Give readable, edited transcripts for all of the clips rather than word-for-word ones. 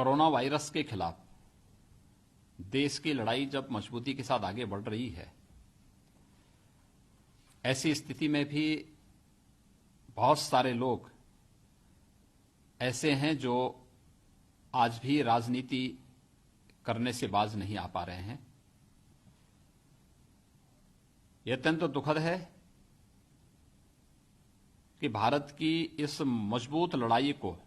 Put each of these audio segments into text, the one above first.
Corona virus के खिलाफ देश की लड़ाई जब मजबूती के साथ आगे बढ़ रही है, ऐसी स्थिति में भी बहुत सारे लोग ऐसे हैं जो आज भी राजनीति करने से बाज नहीं आ पा रहे हैं। यह अत्यंत दुखद है कि भारत की इस मजबूत लड़ाई को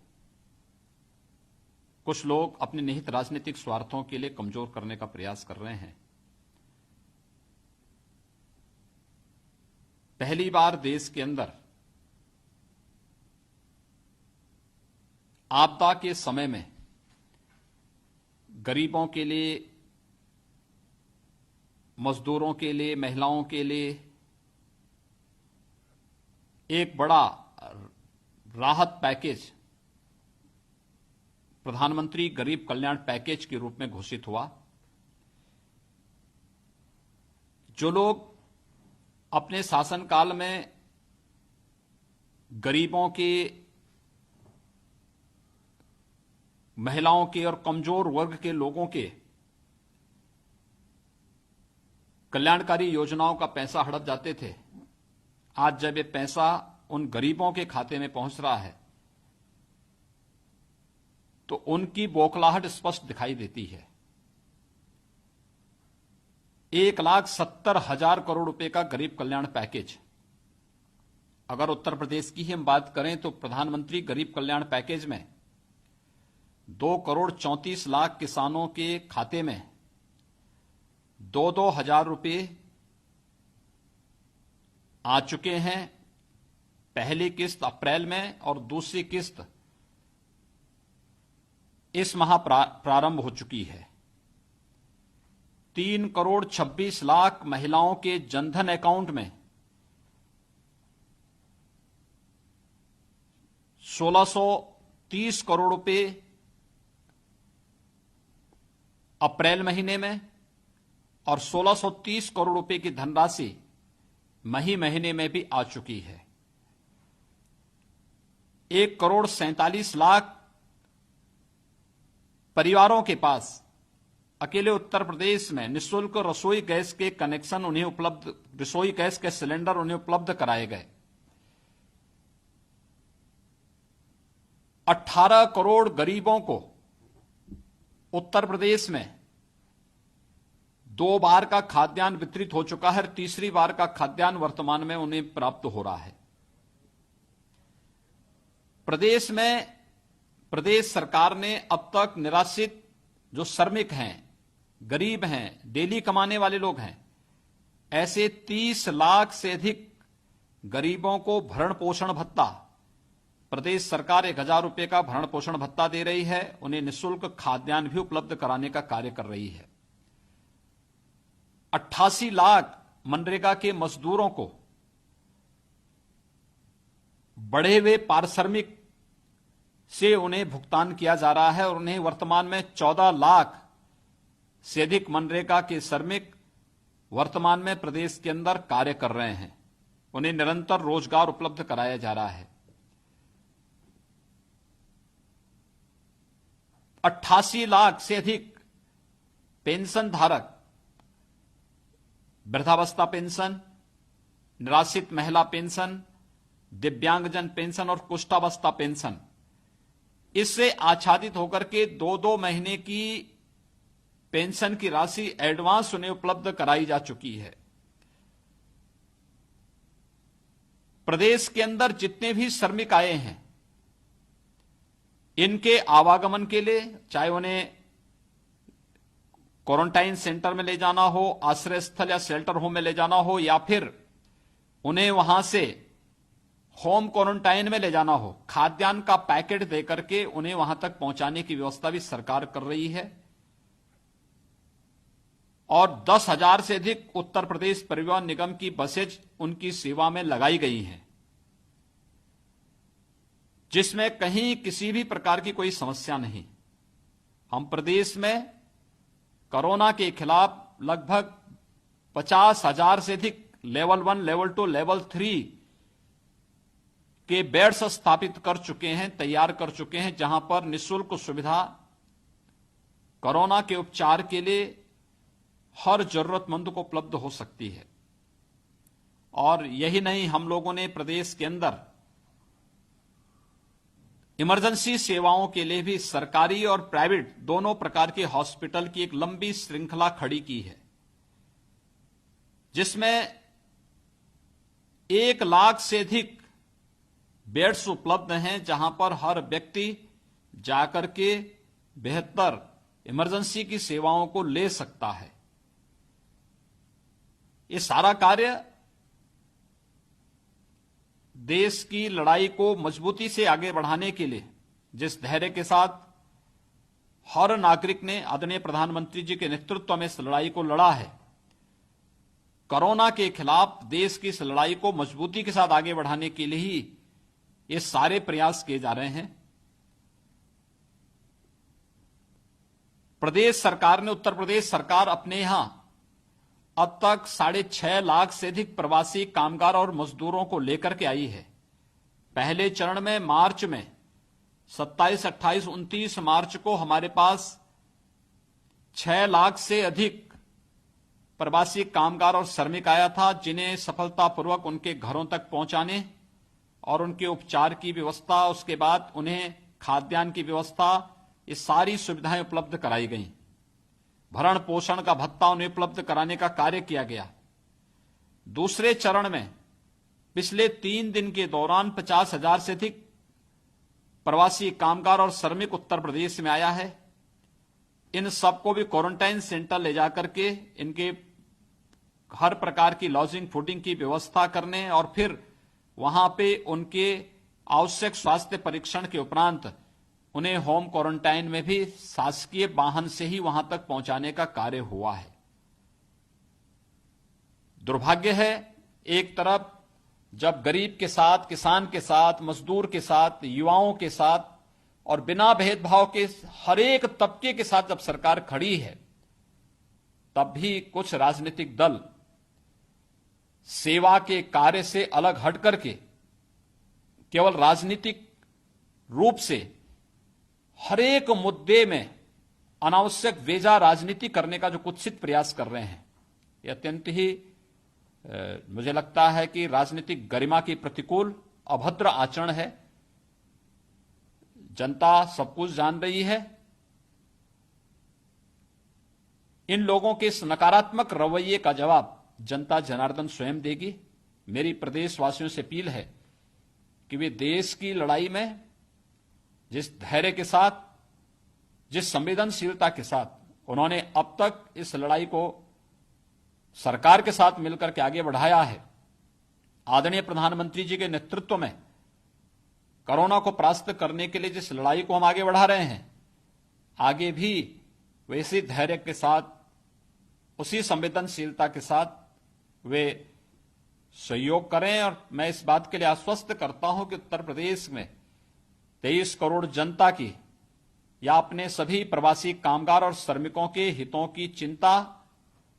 कुछ लोग अपने निहित राजनीतिक स्वार्थों के लिए कमजोर करने का प्रयास कर रहे हैं। पहली बार देश के अंदर आपदा के समय में गरीबों के लिए, मजदूरों के लिए, महिलाओं के लिए एक बड़ा राहत पैकेज प्रधानमंत्री गरीब कल्याण पैकेज के रूप में घोषित हुआ। जो लोग अपने शासनकाल में गरीबों के, महिलाओं के और कमजोर वर्ग के लोगों के कल्याणकारी योजनाओं का पैसा हड़प जाते थे, आज जब ये पैसा उन गरीबों के खाते में पहुंच रहा है तो उनकी बौखलाहट स्पष्ट दिखाई देती है। 1,70,000 करोड़ रुपए का गरीब कल्याण पैकेज, अगर उत्तर प्रदेश की ही हम बात करें तो प्रधानमंत्री गरीब कल्याण पैकेज में 2,34,00,000 किसानों के खाते में 2-2 हजार रुपए आ चुके हैं। पहली किस्त अप्रैल में और दूसरी किस्त इस माह प्रारंभ हो चुकी है। 3,26,00,000 महिलाओं के जनधन अकाउंट में 1,630 करोड़ रुपए अप्रैल महीने में और 1,630 करोड़ रुपए की धनराशि मई महीने में भी आ चुकी है। 1,47,00,000 परिवारों के पास अकेले उत्तर प्रदेश में निःशुल्क रसोई गैस के कनेक्शन उन्हें उपलब्ध, रसोई गैस के सिलेंडर उन्हें उपलब्ध कराए गए। 18 करोड़ गरीबों को उत्तर प्रदेश में 2 बार का खाद्यान्न वितरित हो चुका है। तीसरी बार का खाद्यान्न वर्तमान में उन्हें प्राप्त हो रहा है। प्रदेश में प्रदेश सरकार ने अब तक निराश्रित जो श्रमिक हैं, गरीब हैं, डेली कमाने वाले लोग हैं, ऐसे 30 लाख से अधिक गरीबों को भरण पोषण भत्ता, प्रदेश सरकार 1,000 रुपए का भरण पोषण भत्ता दे रही है। उन्हें निःशुल्क खाद्यान्न भी उपलब्ध कराने का कार्य कर रही है। 88 लाख मनरेगा के मजदूरों को बढ़े हुए पारिश्रमिक से उन्हें भुगतान किया जा रहा है और उन्हें वर्तमान में 14 लाख से अधिक मनरेगा के श्रमिक वर्तमान में प्रदेश के अंदर कार्य कर रहे हैं। उन्हें निरंतर रोजगार उपलब्ध कराया जा रहा है। 88 लाख से अधिक पेंशन धारक, वृद्धावस्था पेंशन, निराश्रित महिला पेंशन, दिव्यांगजन पेंशन और कुष्ठावस्था पेंशन, इससे आच्छादित होकर के 2-2 महीने की पेंशन की राशि एडवांस उन्हें उपलब्ध कराई जा चुकी है। प्रदेश के अंदर जितने भी श्रमिक आए हैं, इनके आवागमन के लिए, चाहे उन्हें क्वारंटाइन सेंटर में ले जाना हो, आश्रय स्थल या शेल्टर होम में ले जाना हो, या फिर उन्हें वहां से होम क्वारंटाइन में ले जाना हो, खाद्यान्न का पैकेट देकर के उन्हें वहां तक पहुंचाने की व्यवस्था भी सरकार कर रही है। और 10,000 से अधिक उत्तर प्रदेश परिवहन निगम की बसेज उनकी सेवा में लगाई गई हैं, जिसमें कहीं किसी भी प्रकार की कोई समस्या नहीं। हम प्रदेश में कोरोना के खिलाफ लगभग 50,000 से अधिक लेवल 1, लेवल 2, लेवल 3 के बेड्स स्थापित कर चुके हैं, तैयार कर चुके हैं, जहां पर निःशुल्क सुविधा कोरोना के उपचार के लिए हर जरूरतमंद को उपलब्ध हो सकती है। और यही नहीं, हम लोगों ने प्रदेश के अंदर इमरजेंसी सेवाओं के लिए भी सरकारी और प्राइवेट दोनों प्रकार के हॉस्पिटल की एक लंबी श्रृंखला खड़ी की है, जिसमें 1 लाख से अधिक बेड्स उपलब्ध हैं, जहां पर हर व्यक्ति जाकर के बेहतर इमरजेंसी की सेवाओं को ले सकता है। ये सारा कार्य देश की लड़ाई को मजबूती से आगे बढ़ाने के लिए जिस धैर्य के साथ हर नागरिक ने आदरणीय प्रधानमंत्री जी के नेतृत्व में इस लड़ाई को लड़ा है, कोरोना के खिलाफ देश की इस लड़ाई को मजबूती के साथ आगे बढ़ाने के लिए ही ये सारे प्रयास किए जा रहे हैं। प्रदेश सरकार ने, उत्तर प्रदेश सरकार अपने यहां अब तक 6.5 लाख से अधिक प्रवासी कामगार और मजदूरों को लेकर के आई है। पहले चरण में मार्च में 27, 28, 29 मार्च को हमारे पास 6 लाख से अधिक प्रवासी कामगार और श्रमिक आया था, जिन्हें सफलतापूर्वक उनके घरों तक पहुंचाने और उनके उपचार की व्यवस्था, उसके बाद उन्हें खाद्यान्न की व्यवस्था, ये सारी सुविधाएं उपलब्ध कराई गई। भरण पोषण का भत्ता उन्हें उपलब्ध कराने का कार्य किया गया। दूसरे चरण में पिछले 3 दिन के दौरान 50,000 से अधिक प्रवासी कामगार और श्रमिक उत्तर प्रदेश में आया है। इन सबको भी क्वारंटाइन सेंटर ले जाकर के इनके हर प्रकार की लॉजिंग फूडिंग की व्यवस्था करने और फिर वहां पे उनके आवश्यक स्वास्थ्य परीक्षण के उपरांत उन्हें होम क्वारंटाइन में भी शासकीय वाहन से ही वहां तक पहुंचाने का कार्य हुआ है। दुर्भाग्य है, एक तरफ जब गरीब के साथ, किसान के साथ, मजदूर के साथ, युवाओं के साथ और बिना भेदभाव के हर एक तबके के साथ जब सरकार खड़ी है, तब भी कुछ राजनीतिक दल सेवा के कार्य से अलग हट करके केवल राजनीतिक रूप से हर एक मुद्दे में अनावश्यक वेजा राजनीति करने का जो कुत्सित प्रयास कर रहे हैं, यह अत्यंत ही मुझे लगता है कि राजनीतिक गरिमा की प्रतिकूल अभद्र आचरण है। जनता सब कुछ जान रही है। इन लोगों के इस नकारात्मक रवैये का जवाब जनता जनार्दन स्वयं देगी। मेरी प्रदेशवासियों से अपील है कि वे देश की लड़ाई में जिस धैर्य के साथ, जिस संवेदनशीलता के साथ उन्होंने अब तक इस लड़ाई को सरकार के साथ मिलकर के आगे बढ़ाया है, आदरणीय प्रधानमंत्री जी के नेतृत्व में कोरोना को परास्त करने के लिए जिस लड़ाई को हम आगे बढ़ा रहे हैं, आगे भी वैसे धैर्य के साथ, उसी संवेदनशीलता के साथ वे सहयोग करें। और मैं इस बात के लिए आश्वस्त करता हूं कि उत्तर प्रदेश में 23 करोड़ जनता की या अपने सभी प्रवासी कामगार और श्रमिकों के हितों की चिंता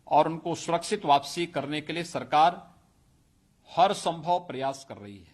और उनको सुरक्षित वापसी करने के लिए सरकार हर संभव प्रयास कर रही है।